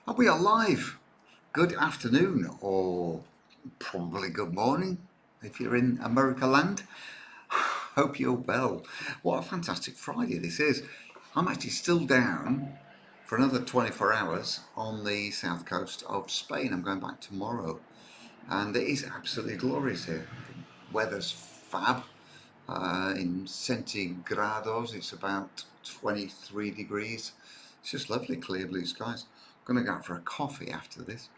And we are live. Good afternoon, or probably good morning if you're in America land. Hope you're well. What a fantastic Friday this is. I'm actually still down for another 24 hours on the south coast of Spain. I'm going back tomorrow, and it is absolutely glorious here. The weather's fab. In centigrados, it's about 23 degrees. It's just lovely, clear blue skies. I'm going to go out for a coffee after this.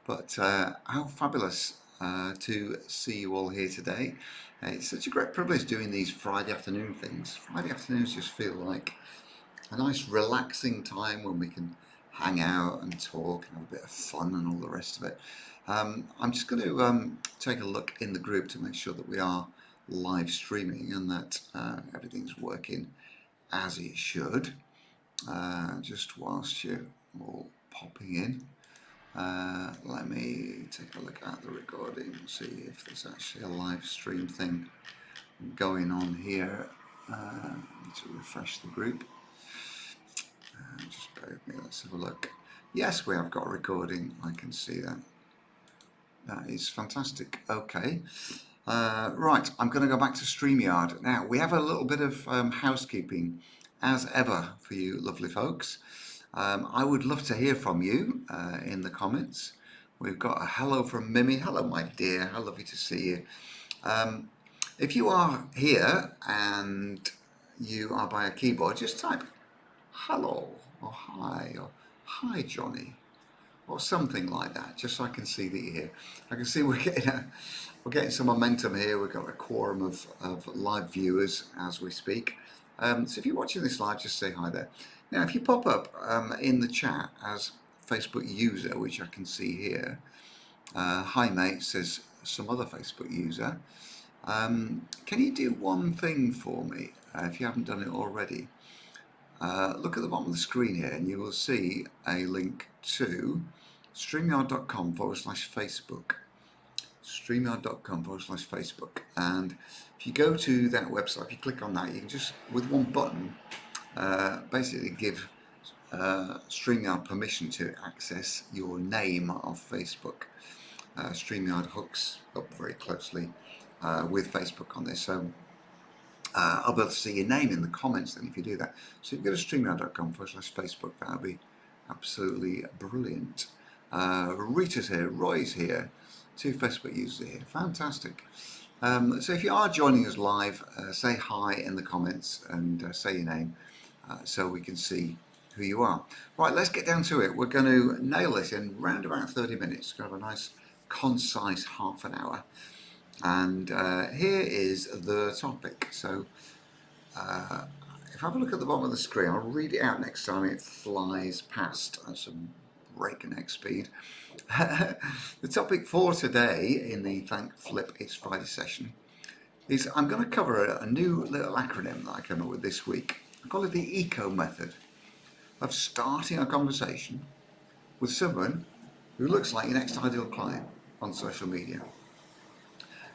But how fabulous to see you all here today. It's such a great privilege doing these Friday afternoon things. Friday afternoons just feel like a nice relaxing time when we can hang out and talk and have a bit of fun and all the rest of it. I'm just going to take a look in the group to make sure that we are live streaming and that everything's working as it should. Just whilst you're all popping in, let me take a look at the recording and see if there's actually a live stream thing going on here. Need to refresh the group. Just bear with me, let's have a look. Yes, we have got a recording, I can see that. That is fantastic. Okay. Right, I'm going to go back to StreamYard. Now, we have a little bit of housekeeping, as ever, for you lovely folks. I would love to hear from you in the comments. We've got a hello from Mimi. Hello, my dear. How lovely to see you. If you are here and you are by a keyboard, just type hello or hi Jonny or something like that, just so I can see that you're here. I can see we're getting some momentum here. We've got a quorum of live viewers as we speak. So if you're watching this live, just say hi there. Now, if you pop up in the chat as Facebook user, which I can see here, hi mate, says some other Facebook user. Can you do one thing for me if you haven't done it already? Look at the bottom of the screen here and you will see a link to streamyard.com/Facebook. streamyard.com/Facebook, and if you go to that website, if you click on that, you can just with one button basically give StreamYard permission to access your name of Facebook. StreamYard hooks up very closely with Facebook on this, so I'll be able to see your name in the comments then if you do that. So if you go to streamyard.com/Facebook, that'll be absolutely brilliant. Rita's here, Roy's here, 2 Facebook users here, fantastic. So if you are joining us live, say hi in the comments and say your name so we can see who you are. Right, let's get down to it. We're going to nail this in round about 30 minutes. We're going to have a nice concise half an hour. And here is the topic. So if I have a look at the bottom of the screen, I'll read it out next time it flies past at some breakneck speed. The topic for today in the Thank Flip It's Friday session is I'm going to cover a new little acronym that I came up with this week. I call it the ECO method of starting a conversation with someone who looks like your next ideal client on social media.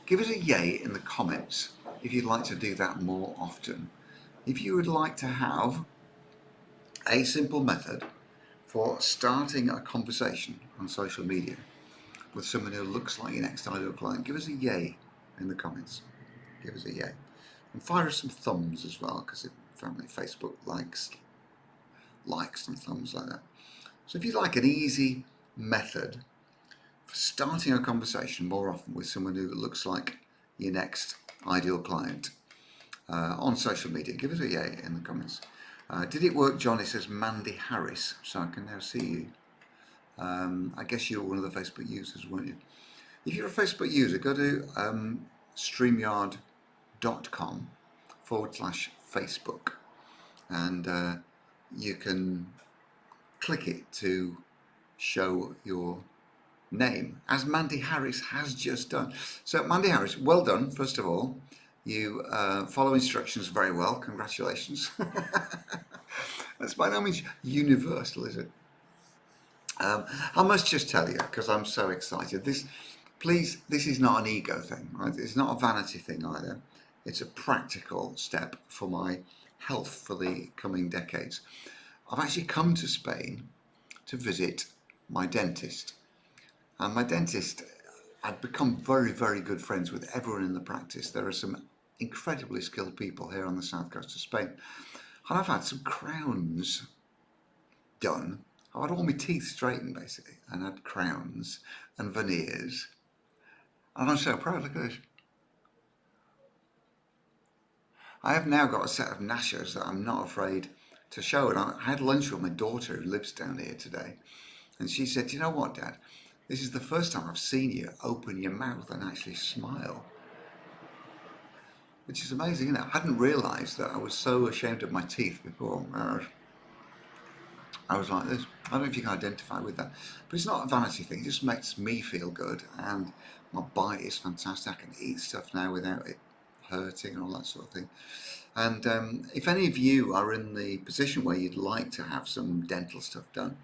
Give us a yay in the comments if you'd like to do that more often. If you would like to have a simple method for starting a conversation on social media with someone who looks like your next ideal client, give us a yay in the comments. Give us a yay. And fire us some thumbs as well, because apparently Facebook likes and thumbs like that. So if you'd like an easy method for starting a conversation more often with someone who looks like your next ideal client on social media, give us a yay in the comments. Did it work, Jonny? Says Mandy Harris. So I can now see you. I guess you were one of the Facebook users, weren't you? If you're a Facebook user, go to streamyard.com/Facebook and you can click it to show your name, as Mandy Harris has just done. So Mandy Harris, well done, first of all. You follow instructions very well, congratulations. That's by no means universal, is it? I must just tell you, because I'm so excited, this is not an ego thing, right? It's not a vanity thing either. It's a practical step for my health for the coming decades. I've actually come to Spain to visit my dentist. And my dentist, I'd become very, very good friends with everyone in the practice. There are some incredibly skilled people here on the south coast of Spain. And I've had some crowns done. I had all my teeth straightened basically, and had crowns and veneers. And I'm so proud, look at this. I have now got a set of gnashers that I'm not afraid to show. And I had lunch with my daughter who lives down here today. And she said, you know what, Dad? This is the first time I've seen you open your mouth and actually smile. Which is amazing, isn't it? I hadn't realised that I was so ashamed of my teeth before. I was like this. I don't know if you can identify with that, but it's not a vanity thing. It just makes me feel good, and my bite is fantastic. I can eat stuff now without it hurting and all that sort of thing. And if any of you are in the position where you'd like to have some dental stuff done,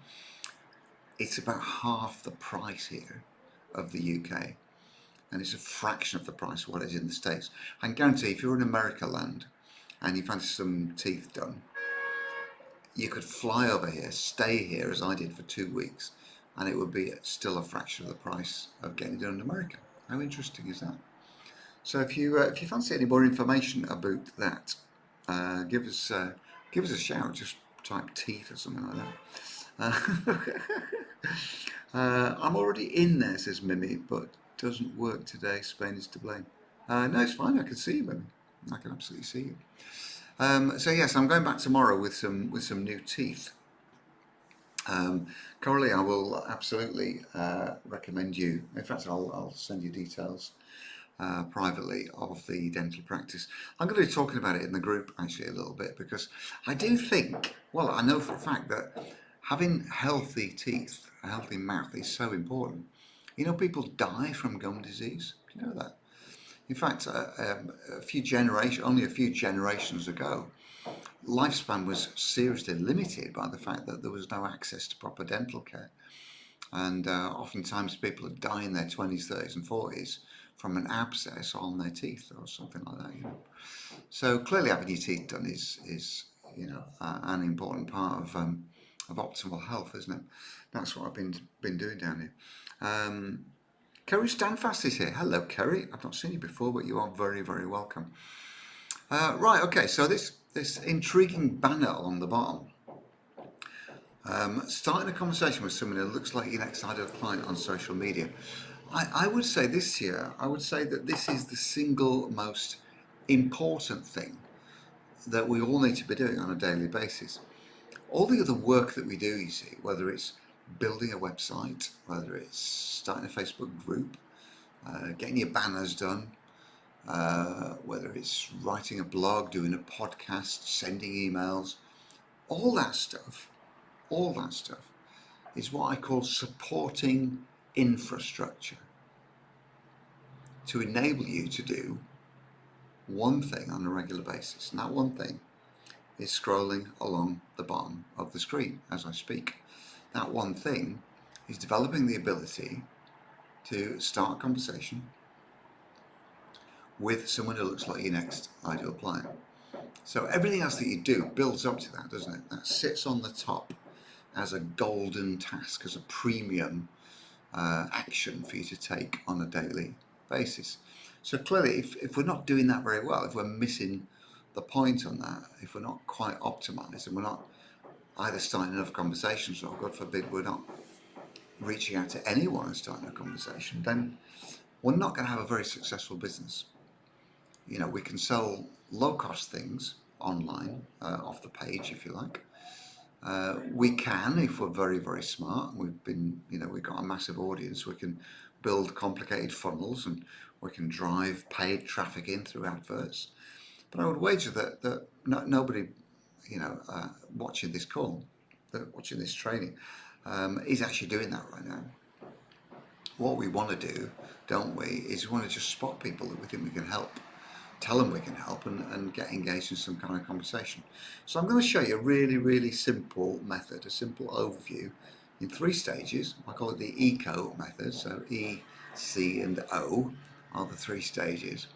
it's about half the price here of the UK, and it's a fraction of the price of what it is in the States. I can guarantee if you're in America land and you've had some teeth done, you could fly over here, stay here as I did for 2 weeks, and it would be still a fraction of the price of getting it done in America. How interesting is that? So if you fancy any more information about that, give us a shout. Just type teeth or something like that. I'm already in there, says Mimi, but doesn't work today. Spain is to blame. No, it's fine. I can see you, Mimi. I can absolutely see you. So yes, I'm going back tomorrow with some new teeth. Currently, I will absolutely recommend you. In fact, I'll send you details privately of the dental practice. I'm going to be talking about it in the group actually a little bit, because I do think, well, I know for a fact that having healthy teeth, a healthy mouth is so important. You know, people die from gum disease. Do you know that? In fact, only a few generations ago, lifespan was seriously limited by the fact that there was no access to proper dental care. And oftentimes people would die in their 20s, 30s and 40s from an abscess on their teeth or something like that. You know? So clearly having your teeth done is an important part of optimal health, isn't it? That's what I've been doing down here. Kerry Standfast is here. Hello, Kerry. I've not seen you before, but you are very, very welcome. Right, okay, so this intriguing banner on the bottom. Starting a conversation with someone who looks like your next ideal client on social media. I would say this year, that this is the single most important thing that we all need to be doing on a daily basis. All the other work that we do, you see, whether it's building a website, whether it's starting a Facebook group, getting your banners done, whether it's writing a blog, doing a podcast, sending emails, all that stuff is what I call supporting infrastructure to enable you to do one thing on a regular basis. And that one thing is scrolling along the bottom of the screen as I speak. That one thing is developing the ability to start a conversation with someone who looks like your next ideal client. So everything else that you do builds up to that, doesn't it? That sits on the top as a golden task, as a premium action for you to take on a daily basis. So clearly, if we're not doing that very well, if we're missing the point on that, if we're not quite optimized and we're not either starting enough conversations or, God forbid, we're not reaching out to anyone and starting a conversation, then we're not going to have a very successful business. You know, we can sell low-cost things online, off the page, if you like. We can, if we're very, very smart, we've got a massive audience, we can build complicated funnels and we can drive paid traffic in through adverts. But I would wager that nobody, watching this call, watching this training, is actually doing that right now. What we want to do, don't we, is we want to just spot people that we think we can help, tell them we can help, and get engaged in some kind of conversation. So I'm going to show you a really, really simple method, a simple overview in 3 stages. I call it the ECO method. So E, C and O are the 3 stages.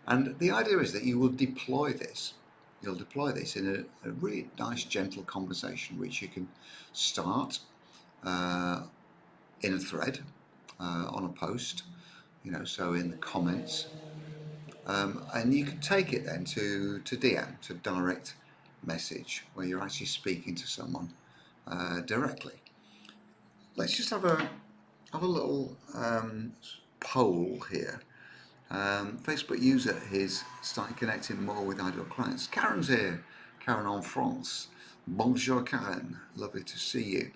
And the idea is that you will deploy this. You'll deploy this in a really nice, gentle conversation, which you can start in a thread, on a post, so in the comments, and you can take it then to DM, to direct message, where you're actually speaking to someone directly. Let's just have a little poll here. Facebook user is starting connecting more with ideal clients. Karen's here. Karen en France. Bonjour Karen, lovely to see you.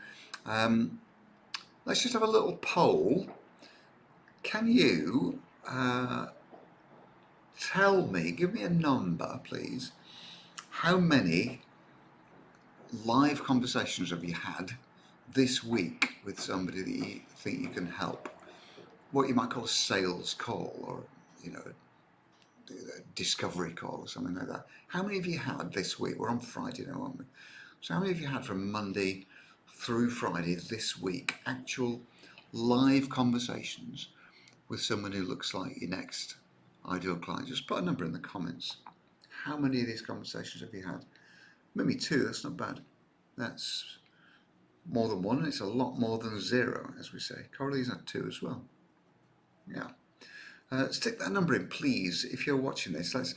Let's just have a little poll. Can you tell me, give me a number please, how many live conversations have you had this week with somebody that you think you can help? What you might call a sales call, or a discovery call or something like that. How many have you had this week? We're on Friday now, aren't we? So how many have you had from Monday through Friday this week, actual live conversations with someone who looks like your next ideal client? Just put a number in the comments. How many of these conversations have you had? Maybe 2, that's not bad. That's more than 1, and it's a lot more than 0, as we say. Coralie's had 2 as well. Yeah. Stick that number in, please, if you're watching this. Let's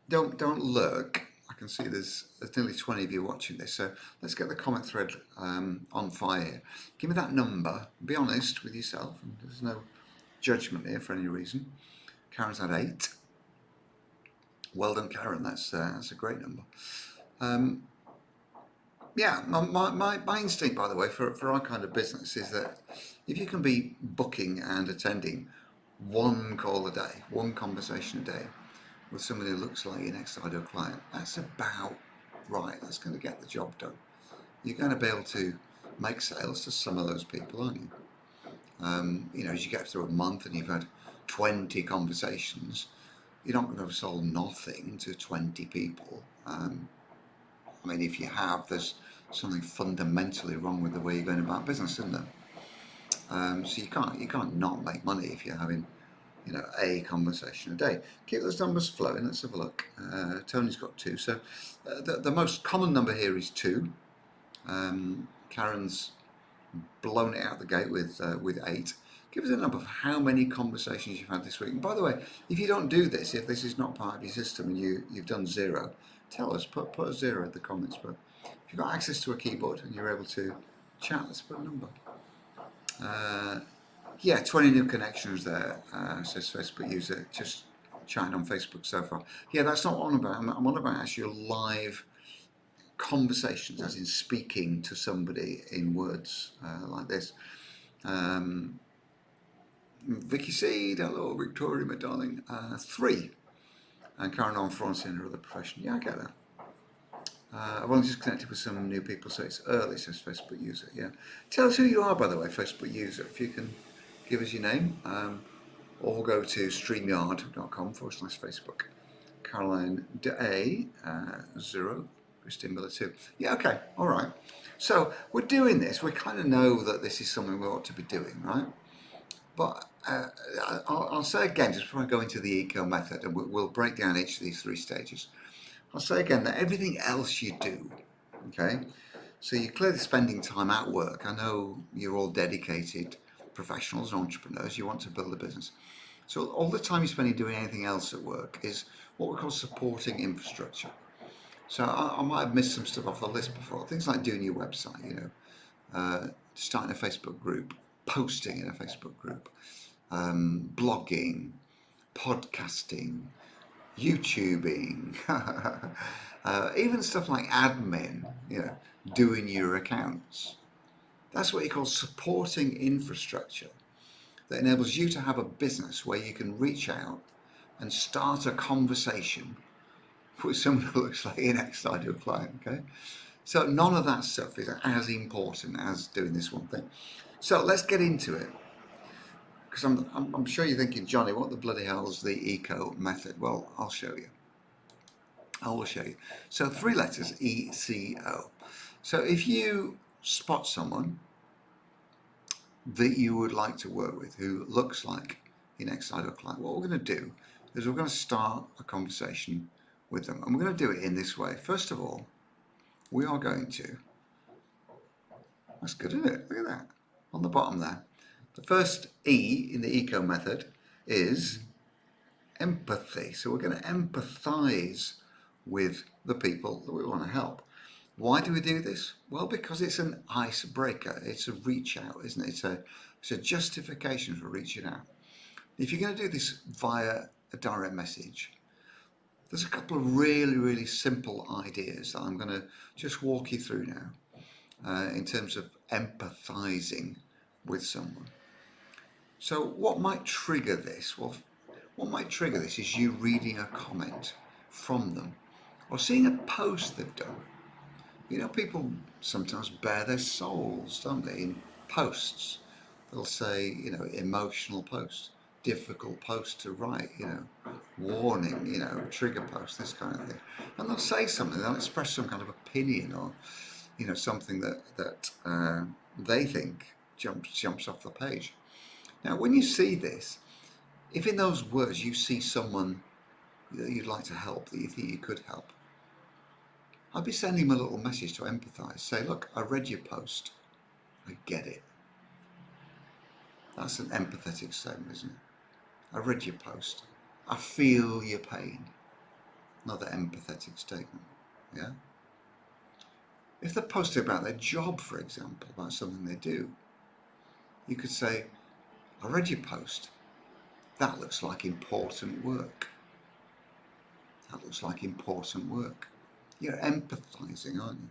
don't lurk. I can see there's nearly 20 of you watching this, so let's get the comment thread on fire. Give me that number. Be honest with yourself, and there's no judgment here for any reason. Karen's had 8. Well done, Karen. That's a great number. Yeah, my instinct, by the way, for our kind of business is that if you can be booking and attending 1 call a day, 1 conversation a day with somebody who looks like your next ideal client, that's about right. That's going to get the job done. You're going to be able to make sales to some of those people, aren't you? As you get through a month and you've had 20 conversations, you're not going to have sold nothing to 20 people. I mean, if you have, there's something fundamentally wrong with the way you're going about business, isn't there? So you can't not make money if you're having, a conversation a day. Keep those numbers flowing. Let's have a look. Tony's got 2. So the most common number here is 2. Karen's blown it out the gate with 8. Give us a number of how many conversations you've had this week. And by the way, if you don't do this, if this is not part of your system and you've done 0, tell us. Put a 0 in the comments. But if you've got access to a keyboard and you're able to chat, let's put a number. Yeah, 20 new connections there, says Facebook user, just chatting on Facebook so far. Yeah, that's not what I'm about. I'm on about actually live conversations, as in speaking to somebody in words like this. Vicky Seed, hello, Victoria, my darling. 3. And Karen en France in her other profession. Yeah, I get that. I've only just connected with some new people, so it's early, says Facebook user. Yeah. Tell us who you are, by the way, Facebook user. If you can give us your name, or go to streamyard.com/Facebook. Caroline Day, 0. Christine Miller 2. Yeah, okay, all right. So we're doing this. We kind of know that this is something we ought to be doing, right? But I'll say again, just before I go into the eco method, and we'll break down each of these 3 stages. I'll say again that everything else you do, okay, so you're clearly spending time at work. I know you're all dedicated professionals and entrepreneurs. You want to build a business. So all the time you're spending doing anything else at work is what we call supporting infrastructure. So I might have missed some stuff off the list before. Things like doing your website, starting a Facebook group, posting in a Facebook group, blogging, podcasting, YouTubing, even stuff like admin, doing your accounts. That's what you call supporting infrastructure that enables you to have a business where you can reach out and start a conversation with someone who looks like your next ideal client, okay? So none of that stuff is as important as doing this one thing. So let's get into it. Because I'm sure you're thinking, Johnny, what the bloody hell is the eco method? Well, I'll show you. I will show you. So 3 letters, ECO. So if you spot someone that you would like to work with who looks like your next ideal client, what we're going to do is we're going to start a conversation with them. And we're going to do it in this way. First of all, we are going to, that's good, isn't it? Look at that. on the bottom there. The first E in the eco method is empathy. So we're going to empathize with the people that we want to help. Why do we do this? Well, because it's an icebreaker. It's a reach out, isn't it? It's a justification for reaching out. If you're going to do this via a direct message, there's a couple of really simple ideas that I'm going to just walk you through now in terms of empathizing with someone. So what might trigger this? Well, what might trigger this is you reading a comment from them or seeing a post they've done. You know, people sometimes bare their souls, don't they, in posts. They'll say, you know, emotional post, difficult post to write, you know, warning, you know, trigger post, this kind of thing. And they'll say something, they'll express some kind of opinion or, you know, something that they think jumps off the page. Now, when you see this, if in those words you see someone that you'd like to help, that you think you could help, I'd be sending them a little message to empathise. Say, look, I read your post. I get it. That's an empathetic statement, isn't it? I read your post. I feel your pain. Another empathetic statement. Yeah? If they're posting about their job, for example, about something they do, you could say, I read your post. That looks like important work. That looks like important work. You're empathising, aren't you?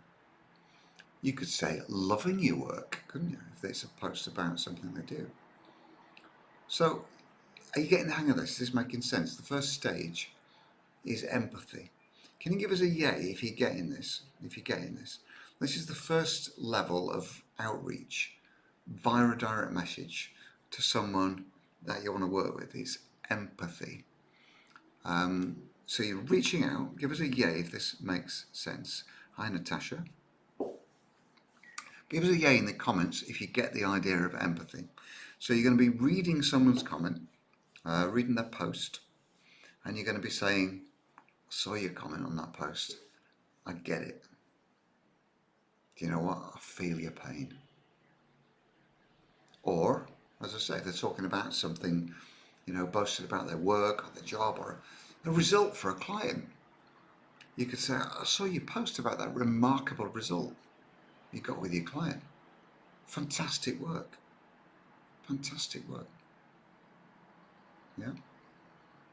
You could say loving your work, couldn't you, if it's a post about something they do. So, are you getting the hang of this? Is this making sense? The first stage is empathy. Can you give us a yay if you're getting this? If you're getting this. This is the first level of outreach via a direct message to someone that you want to work with, is empathy. So you're reaching out. Give us a yay if this makes sense. Hi, Natasha. Give us a yay in the comments if you get the idea of empathy. So you're going to be reading someone's comment, reading their post, and you're going to be saying, I saw your comment on that post. I get it. Do you know what? I feel your pain. Or, as I say, if they're talking about something, you know, boasted about their work or their job or a result for a client, you could say, I saw your post about that remarkable result you got with your client. Fantastic work. Fantastic work. Yeah?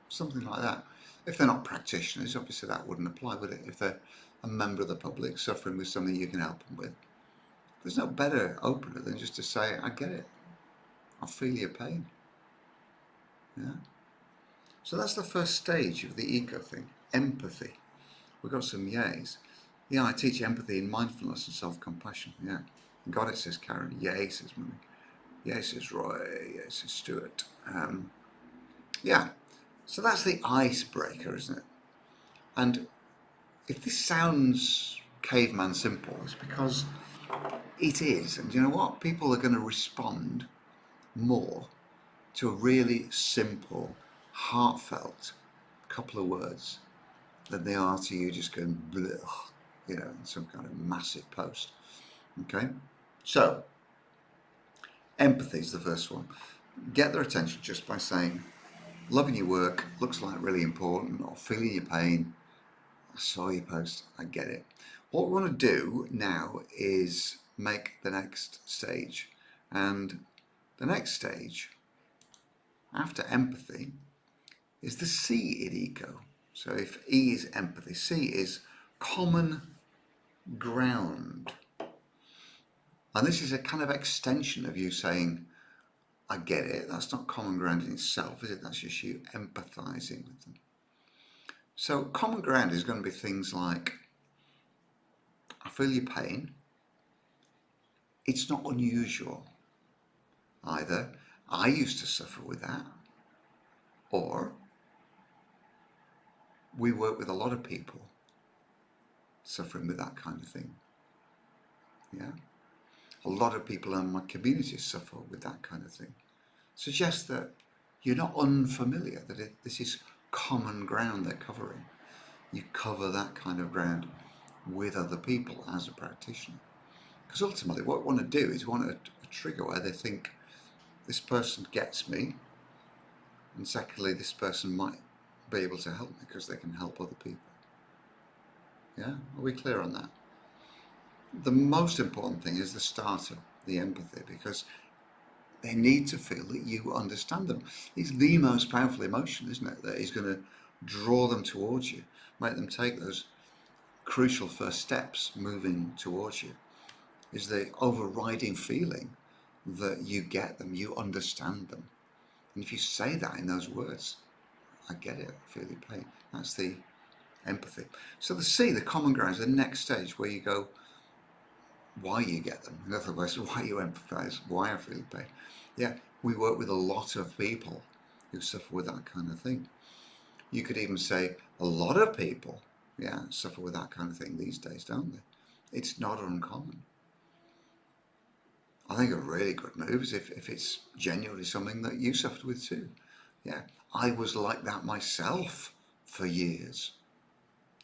Something like that. If they're not practitioners, obviously that wouldn't apply, would it? If they're a member of the public suffering with something you can help them with, there's no better opener than just to say, I get it. I feel your pain. Yeah? So that's the first stage of the eco thing, empathy. We've got some yays. Yeah, I teach empathy and mindfulness and self-compassion. Yeah. Got it, says Karen. Yay, says Mummy. Yay, says Roy. Yay, says Stuart. Yeah. So that's the icebreaker, isn't it? And if this sounds caveman simple, it's because it is. And you know what? People are going to respond more to a really simple, heartfelt couple of words than they are to you just going blech, you know, in some kind of massive post. Okay? So, empathy is the first one. Get their attention just by saying, loving your work, looks like really important, or feeling your pain, I saw your post, I get it. What we want to do now is make the next stage. And the next stage, after empathy, is the C in eco. So if E is empathy, C is common ground. And this is a kind of extension of you saying, I get it. That's not common ground in itself, is it? That's just you empathizing with them. So common ground is going to be things like, I feel your pain. It's not unusual either. I used to suffer with that. Or we work with a lot of people suffering with that kind of thing. Yeah. A lot of people in my community suffer with that kind of thing. Suggests that you're not unfamiliar, that this is common ground they're covering. You cover that kind of ground with other people as a practitioner. Because ultimately what we want to do is we want a trigger where they think, this person gets me, and secondly, this person might be able to help me because they can help other people. Yeah, are we clear on that? The most important thing is the starter, the empathy, because they need to feel that you understand them. It's the most powerful emotion, isn't it? That is going to draw them towards you, make them take those crucial first steps moving towards you, is the overriding feeling that you get them, you understand them. And if you say that in those words, I get it, I feel your pain. That's the empathy. So the C, the common ground, is the next stage where you go, why you get them. In other words, why you empathise, why I feel pain. Yeah, we work with a lot of people who suffer with that kind of thing. You could even say a lot of people, yeah, suffer with that kind of thing these days, don't they? It's not uncommon. I think a really good move is if it's genuinely something that you suffered with too. Yeah, I was like that myself for years.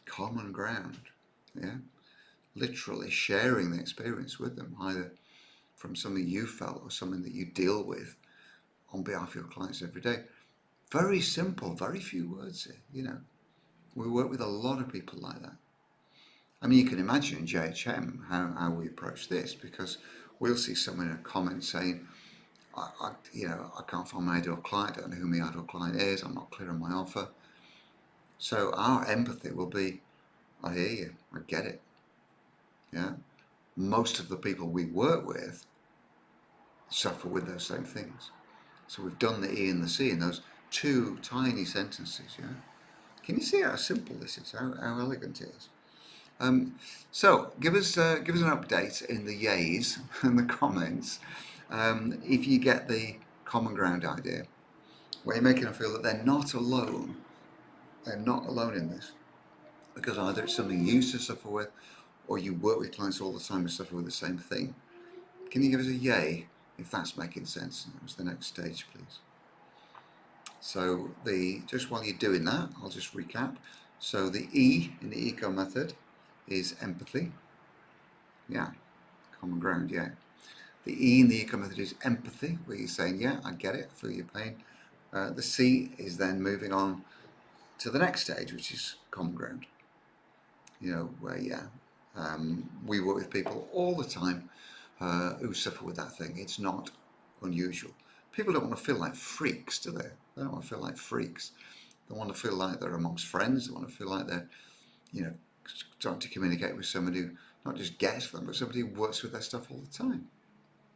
Common ground, yeah. Literally sharing the experience with them, either from something you felt or something that you deal with on behalf of your clients every day. Very simple, very few words here, you know. We work with a lot of people like that. I mean, you can imagine in JHM how we approach this, because we'll see someone in a comment saying, I can't find my ideal client, I don't know who my ideal client is, I'm not clear on my offer. So our empathy will be, I hear you, I get it. Yeah. Most of the people we work with suffer with those same things. So we've done the E and the C in those two tiny sentences, yeah? Can you see how simple this is, how elegant it is? So give us an update in the yays and the comments if you get the common ground idea, where you're making them feel that they're not alone. They're not alone in this, because either it's something you used to suffer with, or you work with clients all the time who suffer with the same thing. Can you give us a yay if that's making sense? That was the next stage, please. So just while you're doing that, I'll just recap. So the E in the eco method is empathy. Yeah, common ground, yeah. The E in the eco method is empathy, where you're saying, yeah, I get it, I feel your pain. The C is then moving on to the next stage, which is common ground. You know, where, yeah, we work with people all the time who suffer with that thing. It's not unusual. People don't want to feel like freaks, do they? They don't want to feel like freaks. They want to feel like they're amongst friends. They want to feel like they're, you know, starting to communicate with somebody who not just gets them, but somebody who works with their stuff all the time.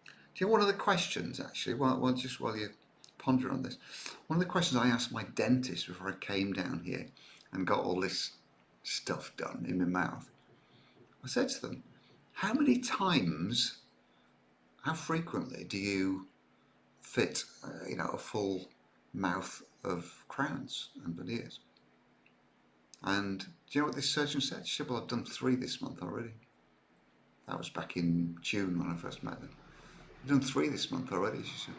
Do you know one of the questions, actually, while you're pondering on this, one of the questions I asked my dentist before I came down here and got all this stuff done in my mouth, I said to them, how frequently do you fit, a full mouth of crowns and veneers? And do you know what this surgeon said? She said, well, I've done 3 this month already. That was back in June when I first met them. I've done 3 this month already, she said.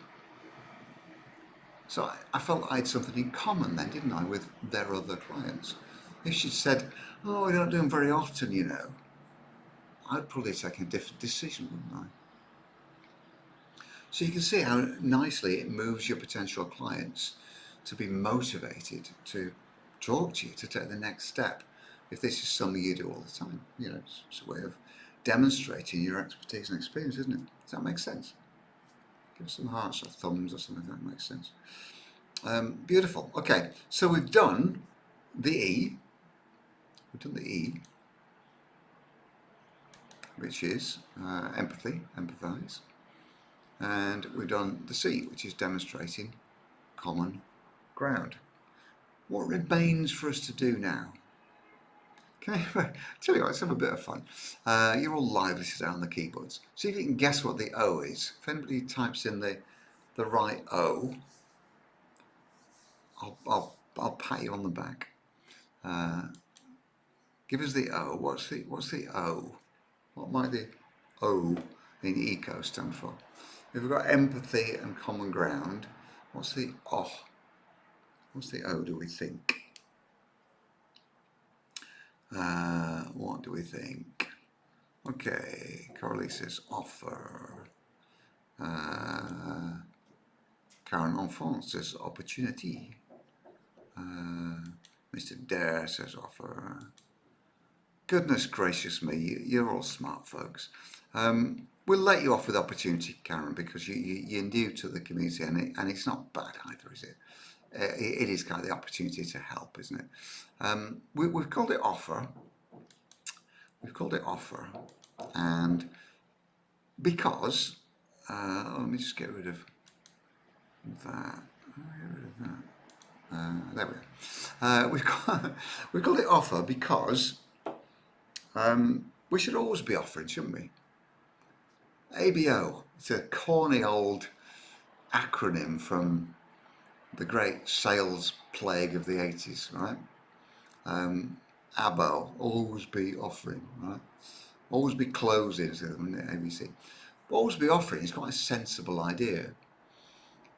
So I felt I had something in common then, didn't I, with their other clients. If she'd said, oh, I don't do them very often, you know, I'd probably take a different decision, wouldn't I? So you can see how nicely it moves your potential clients to be motivated to talk to you, to take the next step, if this is something you do all the time. You know, it's a way of demonstrating your expertise and experience, isn't it? Does that make sense? Give us some hearts or thumbs or something, that makes sense. Beautiful. Okay, so we've done the E. We've done the E, which is empathy, empathise. And we've done the C, which is demonstrating common ground. What remains for us to do now? Okay, tell you what, let's have a bit of fun. You're all lively today on the keyboards. See if you can guess what the O is. If anybody types in the right O, I'll pat you on the back. Give us the O. What's the O? What might the O in eco stand for? If we've got empathy and common ground, what's the O? What's the O, do we think? What do we think? Okay, Coralie says offer. Karen Enfant says opportunity. Mr. Dare says offer. Goodness gracious me, you're all smart folks. We'll let you off with opportunity, Karen, because you're new to the community, and it's not bad either, is it? It is kind of the opportunity to help, isn't it? We've called it offer. We've called it offer, and because let me just get rid of that. There we go. We've called it offer because we should always be offering, shouldn't we? ABO. It's a corny old acronym from the great sales plague of the 80s, right? ABO, always be offering, right? Always be closing, is it, ABC. But always be offering is quite a sensible idea.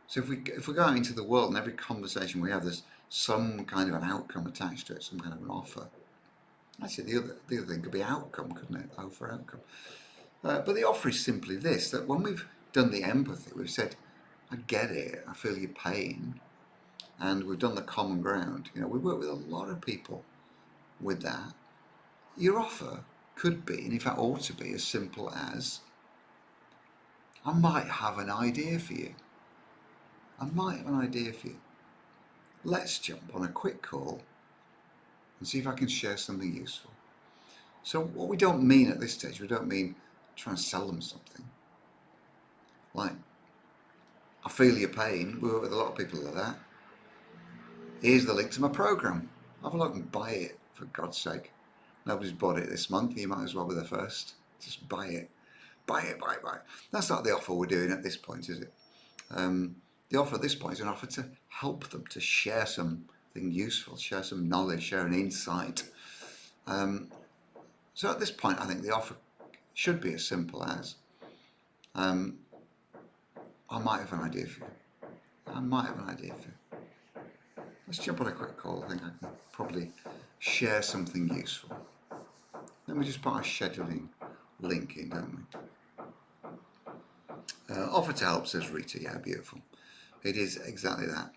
So if we're going into the world and every conversation we have, there's some kind of an outcome attached to it, some kind of an offer. Actually, the other thing could be outcome, couldn't it? Offer outcome. But the offer is simply this, that when we've done the empathy, we've said, I get it, I feel your pain, and we've done the common ground. You know, we work with a lot of people with that. Your offer could be, and in fact ought to be, as simple as, I might have an idea for you. I might have an idea for you. Let's jump on a quick call and see if I can share something useful. So what we don't mean at this stage, we don't mean trying to sell them something. Like, I feel your pain. We work with a lot of people like that. Here's the link to my program. Have a look and buy it, for God's sake. Nobody's bought it this month. You might as well be the first. Just buy it. Buy it, buy it, buy it. That's not the offer we're doing at this point, is it? The offer at this point is an offer to help them, to share something useful, share some knowledge, share an insight. So at this point, I think the offer should be as simple as, I might have an idea for you. I might have an idea for you. Let's jump on a quick call. I think I can probably share something useful. Then we just put our scheduling link in, don't we? Offer to help, says Rita. Yeah, beautiful. It is exactly that.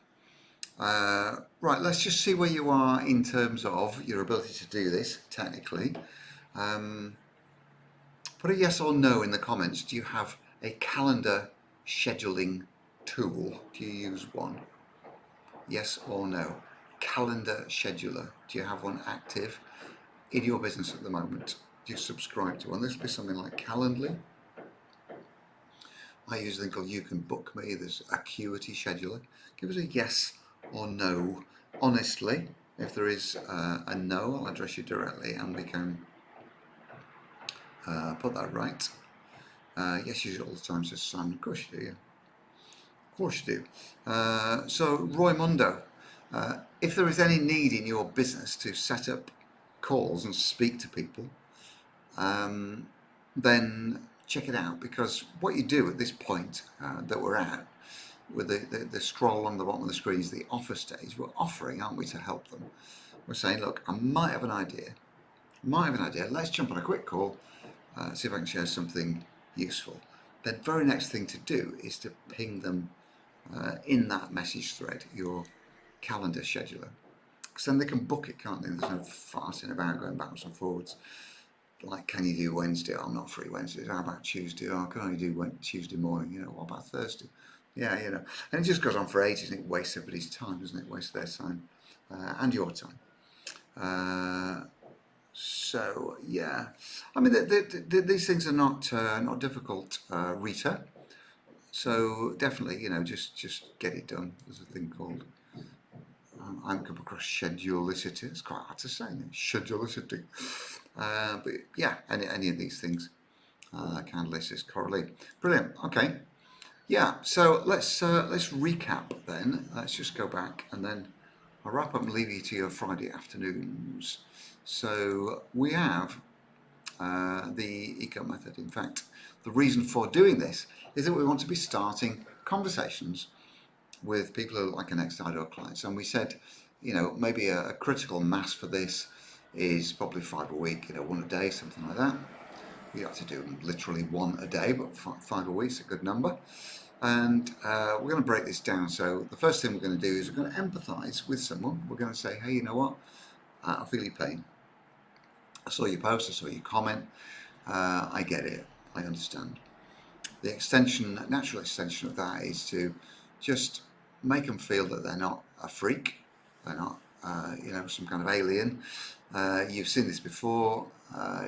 Right, let's just see where you are in terms of your ability to do this technically. Put a yes or no in the comments. Do you have a calendar scheduling tool? Do you use one? Yes or no? Calendar scheduler. Do you have one active in your business at the moment? Do you subscribe to one? This would be something like Calendly. I use a thing called You Can Book Me. There's Acuity Scheduler. Give us a yes or no. Honestly, if there is a no, I'll address you directly and we can put that right. Yes, you use it all the time, says Simon. Of course you do, yeah. Of course you do. So, Roy Mundo, if there is any need in your business to set up calls and speak to people, then check it out, because what you do at this point that we're at, with the scroll on the bottom of the screen is the offer stage. We're offering, aren't we, to help them. We're saying, look, I might have an idea. Let's jump on a quick call, see if I can share something useful. The very next thing to do is to ping them in that message thread, your calendar scheduler. Because then they can book it, can't they? There's no farting about going backwards and forwards. Like, can you do Wednesday? Oh, I'm not free Wednesdays. How about Tuesday? Oh, I can only do Tuesday morning. You know, what about Thursday? Yeah, you know. And it just goes on for ages, and it wastes everybody's time, doesn't it? Wastes their time and your time. So yeah, I mean, these things are not difficult, Rita. So definitely, you know, just get it done. There's a thing called I'm come across schedulicity. It's quite hard to say, isn't it? Schedulicity. But yeah, any of these things can list is correlate. Brilliant. Okay. Yeah. So let's recap then. Let's just go back and then I'll wrap up and leave you to your Friday afternoons. So we have the eco method. In fact, the reason for doing this is that we want to be starting conversations with people who are like an ex-ideal clients. And we said, you know, maybe a critical mass for this is probably 5 a week, you know, 1 a day, something like that. You have to do them literally one a day, but 5 a week's a good number. And we're going to break this down. So the first thing we're going to do is we're going to empathise with someone. We're going to say, hey, you know what? I feel your pain. I saw your post, I saw your comment. I get it. I understand. The extension, natural extension of that is to just make them feel that they're not a freak. They're not, some kind of alien. You've seen this before.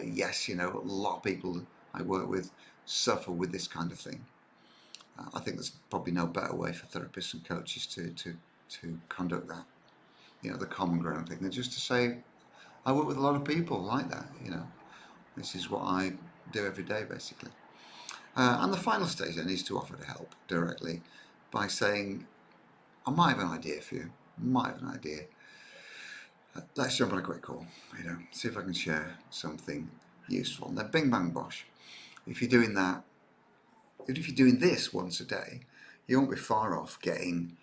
Yes, a lot of people I work with suffer with this kind of thing. I think there's probably no better way for therapists and coaches to conduct that, the common ground thing, than just to say, I work with a lot of people like that, this is what I do every day, basically. And the final stage then is to offer to help directly by saying, I might have an idea for you, let's jump on a quick call, see if I can share something useful. And then bing bang bosh. If you're doing that, if you're doing this once a day, you won't be far off getting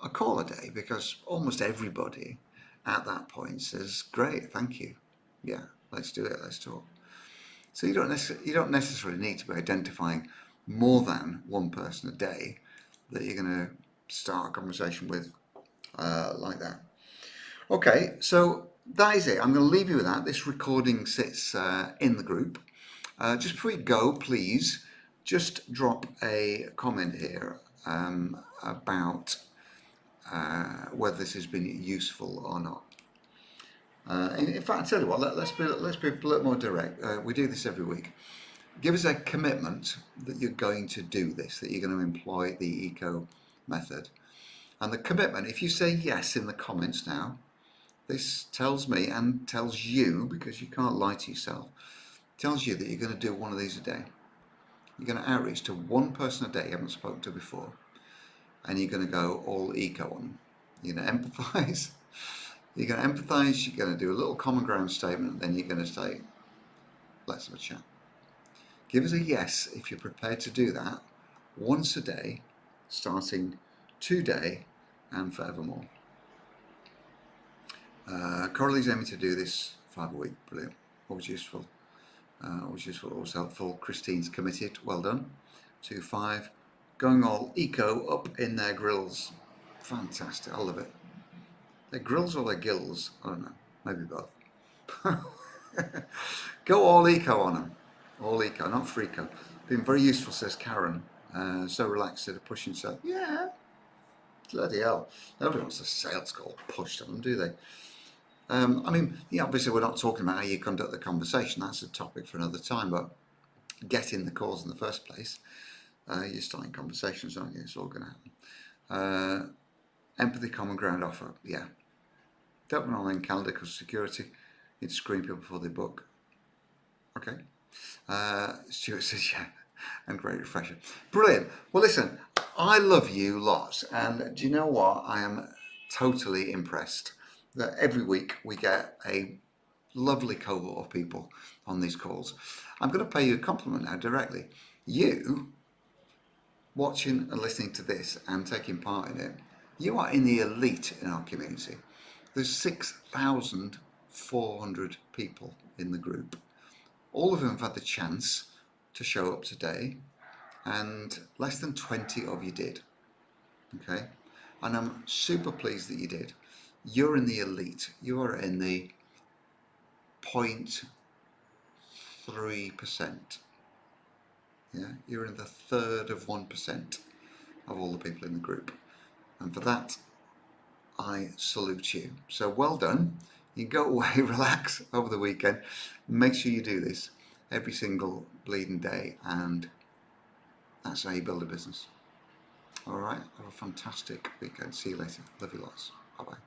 a call a day, because almost everybody at that point says, great, thank you. Yeah, let's do it, let's talk. So you don't necessarily need to be identifying more than one person a day that you're going to start a conversation with like that. Okay, so that is it. I'm going to leave you with that. This recording sits in the group. Just before you go, please, just drop a comment here about whether this has been useful or not. In fact, I tell you what, let's be a little more direct. We do this every week. Give us a commitment that you're going to do this, that you're going to employ the eco method. And the commitment, if you say yes in the comments now, this tells me and tells you, because you can't lie to yourself, tells you that you're going to do one of these a day. You're going to outreach to one person a day you haven't spoken to before, and you're going to go all eco on them. You're going to empathise. You're going to empathise, you're going to do a little common ground statement, then you're going to say, let's have a chat. Give us a yes if you're prepared to do that once a day, starting today and forevermore. Coralie's aiming to do this 5 a week. Brilliant. Always useful. Always helpful. Christine's committed. Well done. 2, 5. Going all eco up in their grills. Fantastic. I love it. Their grills or their gills? I don't know. Maybe both. Go all eco on them. All eco, not freako. Been very useful, says Karen. So relaxed at a pushing so. Yeah. Bloody hell. Nobody wants a sales call pushed on them, do they? Obviously we're not talking about how you conduct the conversation. That's a topic for another time, but getting the calls in the first place, you're starting conversations, aren't you? It's all going to happen. Empathy, common ground offer. Yeah. Don't run online calendar because security. You'd screen people before they book. Okay. Stuart says, yeah, and great refresher. Brilliant. Well, listen, I love you lots. And do you know what? I am totally impressed that every week we get a lovely cohort of people on these calls. I'm going to pay you a compliment now directly. You, watching and listening to this and taking part in it, you are in the elite in our community. There's 6,400 people in the group. All of them have had the chance to show up today, and less than 20 of you did. Okay, and I'm super pleased that you did. You're in the elite. You are in the 0.3%. Yeah, you're in the third of 1% of all the people in the group, and for that I salute you. So well done. You can go away, relax over the weekend. Make sure you do this every single bleeding day, and that's how you build a business. All right, have a fantastic weekend. See you later. Love you lots. Bye bye.